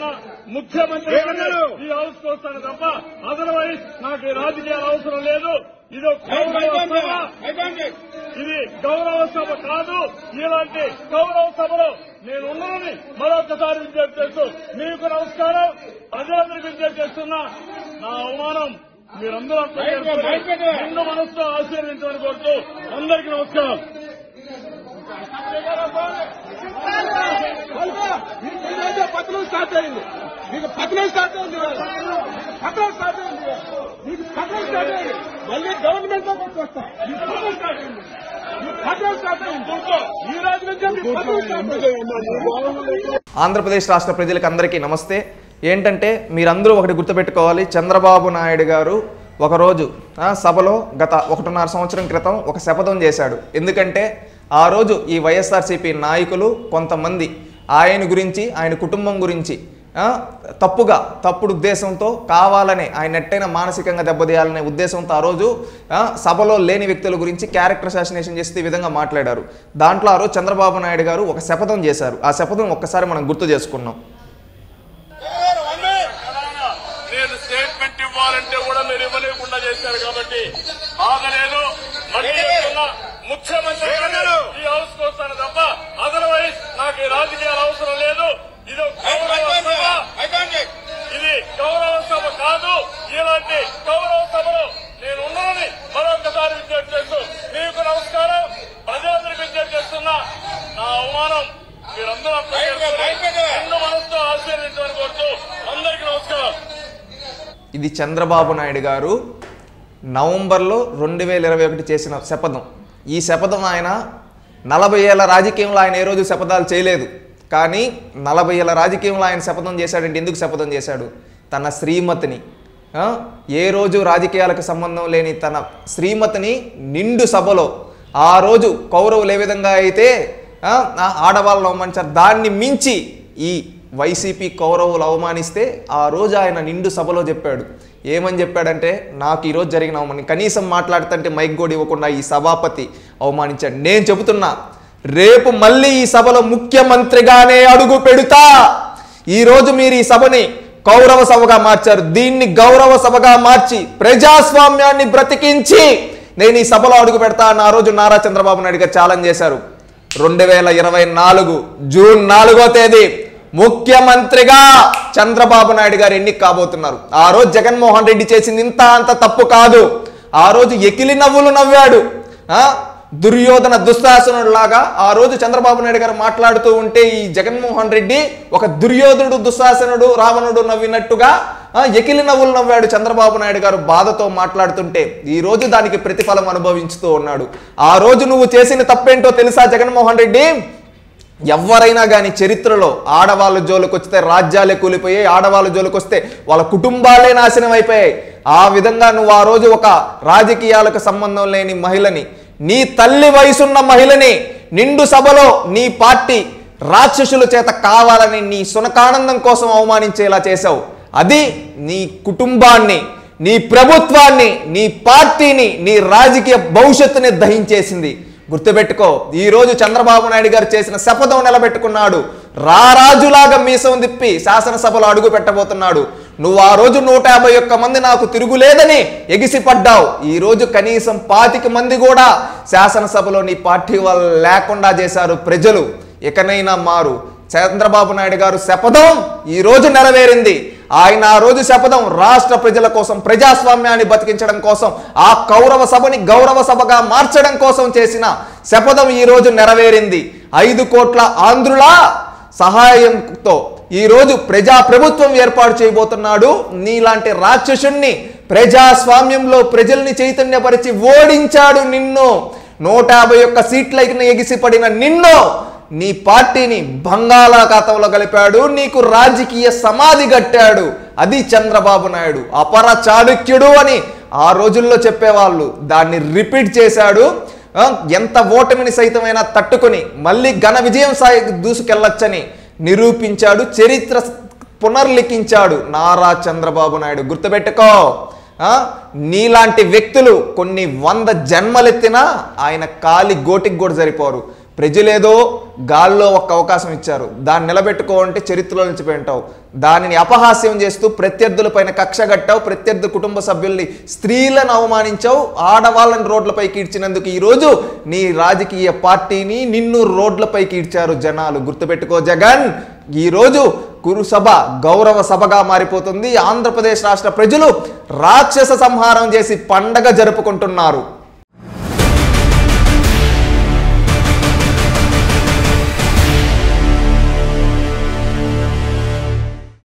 చేస్తున్న ముఖ్యమంత్రి ఈ హౌస్ కు వస్తాను తప్ప అదర్వైజ్ నాకు ఈ రాజకీయాలు అవసరం లేదు. ఇది గౌరవ సభ కాదు. ఇలాంటి గౌరవ సభలో నేను ఉన్నానని మరొకసారి విజ్ఞప్తి చేస్తూ మీకు నమస్కారం. ప్రజలందరికీ విజ్ఞప్తి చేస్తున్నా. నా అవమానం మీరందరూ నిండు మనసుతో ఆశీర్వించమని కోరుతూ అందరికీ నమస్కారం. పత్రం స్టార్ట్ అయింది. మీకు పత్రం స్టార్ట్ అయింది. పత్రం స్టార్ట్ అయింది. మీకు పత్రం స్టార్ట్ అయింది. మళ్ళీ గవర్నమెంట్ లో వస్తాం. ఈ పత్రం స్టార్ట్ అయింది. పత్రం స్టార్ట్ అయింది. ఈ రోజు నుంచి పత్రం స్టార్ట్ అయింది. ఆంధ్రప్రదేశ్ రాష్ట్ర ప్రజలకు అందరికీ నమస్తే. ఏంటంటే మీరందరూ ఒకటి గుర్తుపెట్టుకోవాలి. చంద్రబాబు నాయుడు గారు ఒకరోజు సభలో గత 1.5 సంవత్సరం క్రితం ఒక శపథం చేశాడు. ఎందుకంటే ఆ రోజు ఈ వైఎస్ఆర్సీపీ నాయకులు కొంతమంది ఆయన గురించి, ఆయన కుటుంబం గురించి తప్పుడు ఉద్దేశంతో కావాలనే ఆయన ఎట్టైనా మానసికంగా దెబ్బతీయాలనే ఉద్దేశంతో ఆ రోజు సభలో లేని వ్యక్తుల గురించి క్యారెక్టర్ అసాసినేషన్ చేస్తే ఈ విధంగా మాట్లాడారు. దాంట్లో ఆ రోజు చంద్రబాబు నాయుడు గారు ఒక శపథం చేశారు. ఆ శపథం ఒక్కసారి మనం గుర్తు చేసుకున్నాం. నేను స్టేట్మెంట్ ఇవ్వాలంటే కూడా మీరు ఇవ్వలేకుండా చేశారు కాబట్టి ఆగలేదు. ముఖ్యమంత్రి ఈ హౌస్ కు వస్తాను తప్ప అదర్వైజ్ నాకు ఈ రాజకీయాలు అవసరం లేదు. ఇది గౌరవ సభ కాదు. ఇలాంటి గౌరవ సభలో నేను ఉన్నానని మరొకసారి విజ్ఞప్తి చేస్తూ మీకు నమస్కారం. ప్రజలందరికీ విజ్ఞప్తి చేస్తున్నా. నా అవమానం మీరందరూ నిండు మనసుతో ఆశీర్వించమని కోరుతూ అందరికీ నమస్కారం. ఇది చంద్రబాబు నాయుడు గారు నవంబర్లో 2021 చేసిన శపథం. ఈ శపథం ఆయన 40 ఏళ్ల రాజకీయంలో ఆయన ఏ రోజు శపథాలు చేయలేదు. కానీ 40 ఏళ్ల రాజకీయంలో ఆయన శపథం చేశాడంటే ఎందుకు శపథం చేశాడు? తన శ్రీమతిని, ఏ రోజు రాజకీయాలకు సంబంధం లేని తన శ్రీమతిని నిండు సభలో ఆ రోజు కౌరవులు ఏ విధంగా అయితే ఆడవాళ్ళను అవమానించారు, దాన్ని మించి ఈ వైసీపీ కౌరవులు అవమానిస్తే ఆ రోజు ఆయన నిండు సభలో చెప్పాడు. ఏమని చెప్పాడంటే, నాకు ఈరోజు జరిగిన అవమానం కనీసం మాట్లాడుతుంటే మైక్ కూడా ఇవ్వకుండా ఈ సభాపతి అవమానించాడు. నేను చెబుతున్నా, రేపు మళ్ళీ ఈ సభలో ముఖ్యమంత్రిగానే అడుగు పెడుతా. ఈరోజు మీరు ఈ సభని కౌరవ సభగా మార్చారు. దీన్ని గౌరవ సభగా మార్చి ప్రజాస్వామ్యాన్ని బ్రతికించి నేను ఈ సభలో అడుగు పెడతా అని ఆ రోజు నారా చంద్రబాబు నాయుడు గారు ఛాలెంజ్ చేశారు. 2024 జూన్ 4వ తేదీ ముఖ్యమంత్రిగా చంద్రబాబు నాయుడు గారు ఎన్నిక కాబోతున్నారు. ఆ రోజు జగన్మోహన్ రెడ్డి చేసింది ఇంత అంత తప్పు కాదు. ఆ రోజు ఎకిలి నవ్వులు నవ్వాడు. దుర్యోధన దుశ్శాసనుడు లాగా ఆ రోజు చంద్రబాబు నాయుడు గారు మాట్లాడుతూ ఉంటే ఈ జగన్మోహన్ రెడ్డి ఒక దుర్యోధనుడు, దుశ్శాసనుడు, రావణుడు నవ్వినట్టుగా ఎకిలి నవ్వులు నవ్వాడు చంద్రబాబు నాయుడు గారు బాధతో మాట్లాడుతుంటే. ఈ రోజు దానికి ప్రతిఫలం అనుభవించుతూ ఉన్నాడు. ఆ రోజు నువ్వు చేసిన తప్పేంటో తెలుసా జగన్మోహన్ రెడ్డి? ఎవరైనా కానీ చరిత్రలో ఆడవాళ్ళ జోలికి వస్తే రాజ్యాలే కూలిపోయాయి, ఆడవాళ్ళ జోలికి వస్తే వాళ్ళ కుటుంబాలే నాశనం అయిపోయాయి. ఆ విధంగా నువ్వు ఆ రోజు ఒక రాజకీయాలకు సంబంధం లేని మహిళని, నీ తల్లి వయసున్న మహిళని నిండు సభలో నీ పార్టీ రాక్షసుల చేత కావాలని నీ సునకానందం కోసం అవమానించేలా చేశావు. అది నీ కుటుంబాన్ని, నీ ప్రభుత్వాన్ని, నీ పార్టీని, నీ రాజకీయ భవిష్యత్తుని దహించేసింది. గుర్తుపెట్టుకో, ఈరోజు చంద్రబాబు నాయుడు గారు చేసిన శపథం నిలబెట్టుకున్నాడు. రారాజులాగా మీసం తిప్పి శాసనసభలో అడుగు పెట్టబోతున్నాడు. నువ్వు ఆ రోజు 151 మంది నాకు తిరుగులేదని ఎగిసిపడ్డావు. ఈ రోజు కనీసం 25 మంది కూడా శాసనసభలో నీ పార్టీ వాళ్ళు లేకుండా చేశారు ప్రజలు. ఇకనైనా మారు. చంద్రబాబు నాయుడు గారు శపథం ఈ రోజు నెరవేరింది. ఆయన ఆ రోజు శపథం రాష్ట్ర ప్రజల కోసం, ప్రజాస్వామ్యాన్ని బతికించడం కోసం, ఆ కౌరవ సభని గౌరవ సభగా మార్చడం కోసం చేసిన శపథం ఈ రోజు నెరవేరింది. 5 కోట్ల ఆంధ్రుల సహాయంతో ఈ రోజు ప్రభుత్వం ఏర్పాటు చేయబోతున్నాడు. నీలాంటి రాక్షసుణ్ణి ప్రజాస్వామ్యంలో ప్రజల్ని చైతన్యపరిచి ఓడించాడు నిన్ను. 151 సీట్లకి ఎగిసిపడిన నిన్ను, నీ పార్టీని బంగాళాఖాతంలో కలిపాడు. నీకు రాజకీయ సమాధి కట్టాడు. అది చంద్రబాబు నాయుడు. అపర చాణక్యుడు అని ఆ రోజుల్లో చెప్పేవాళ్ళు. దాన్ని రిపీట్ చేశాడు. ఎంత ఓటమిని సైతమైనా తట్టుకొని మళ్ళీ ఘన విజయం దూసుకెళ్లొచ్చని నిరూపించాడు. చరిత్ర పునర్లిఖించాడు నారా చంద్రబాబు నాయుడు. గుర్తుపెట్టుకో, నీలాంటి వ్యక్తులు కొన్ని 100 జన్మలెత్తినా ఆయన కాలి గోటికి కూడా సరిపోరు. ప్రజలేదో గాల్లో ఒక్క అవకాశం ఇచ్చారు, దాన్ని నిలబెట్టుకో అంటే చరిత్రలో నిలిచిపోయింటావు. దానిని అపహాస్యం చేస్తూ ప్రత్యర్థులపైన కక్ష కట్టావు, ప్రత్యర్థి కుటుంబ సభ్యుల్ని, స్త్రీలను అవమానించావు, ఆడవాళ్ళని రోడ్లపైకి ఈడ్చినందుకు ఈరోజు నీ రాజకీయ పార్టీని నిన్ను రోడ్లపైకి ఈడ్చారు జనాలు. గుర్తుపెట్టుకో జగన్, ఈరోజు కురుసభ గౌరవ సభగా మారిపోతుంది. ఆంధ్రప్రదేశ్ రాష్ట్ర ప్రజలు రాక్షస సంహారం చేసి పండగ జరుపుకుంటున్నారు.